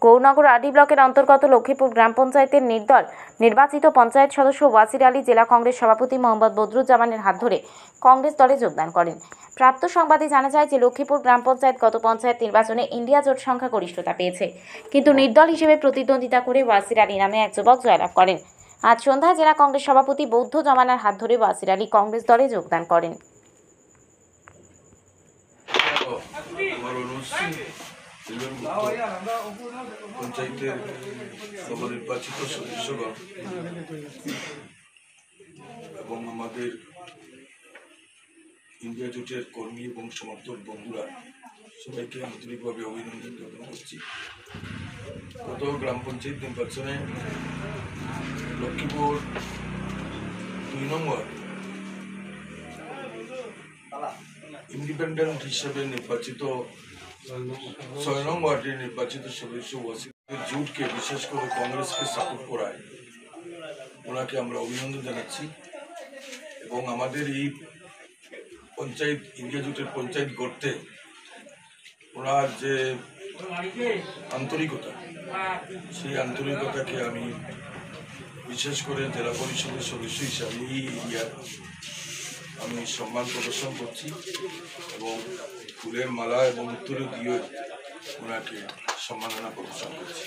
গৌরনগর আদি ব্লকের অন্তর্গত লক্ষ্মীপুর গ্রাম পঞ্চায়েতের নির্দল নির্বাচিত পঞ্চায়েত সদস্য ওয়াসির আলী জেলা কংগ্রেস সভাপতি মোহাম্মদ বদরুজ্জামানের হাত ধরে কংগ্রেস দলে যোগদান করেন। প্রাপ্ত সংবাদে জানা যায় যে লক্ষ্মীপুর গ্রাম পঞ্চায়েত গত পঞ্চায়েত নির্বাচনে ইন্ডিয়া জোট সংখ্যাগরিষ্ঠতা পেয়েছে, কিন্তু নির্দল হিসেবে প্রতিদ্বন্দ্বিতা করে ওয়াসির আলী নামে এক যুবক জয়লাভ করেন। আজ সন্ধ্যায় জেলা কংগ্রেস সভাপতি বৌদ্ধ জমানার হাত ধরে ওয়াসির আলী কংগ্রেস দলে যোগদান করেন। পঞ্চায়েতের নবনির্বাচিত সদস্যগণ এবং আমাদের ইন্ডিয়া জোটের কর্মী এবং সমর্থক বন্ধুরা সবাইকে আন্তরিকভাবে অভিনন্দন জ্ঞাপন করছি। গত গ্রাম পঞ্চায়েত নির্বাচনে লক্ষ্মীপুর 2 নম্বর ইন্ডিপেন্ডেন্ট হিসেবে নির্বাচিত 6 নং ওয়ার্ডের নির্বাচিত সদস্য ওয়াসির জোটকে বিশেষ করে কংগ্রেসকে সাপোর্ট করায় ওনাকে আমরা অভিনন্দন জানাচ্ছি। এবং আমাদের এই পঞ্চায়েত ইন্ডিয়া জোটের পঞ্চায়েত গড়তে ওনার যে আন্তরিকতা, সেই আন্তরিকতাকে আমি বিশেষ করে জেলা পরিষদের সদস্য হিসাবে এই এরিয়ার আমি সম্মান প্রদর্শন করছি এবং ফুলের মালা এবং উত্তরে দিয়ে ওনাকে সম্মাননা প্রদর্শন করছি।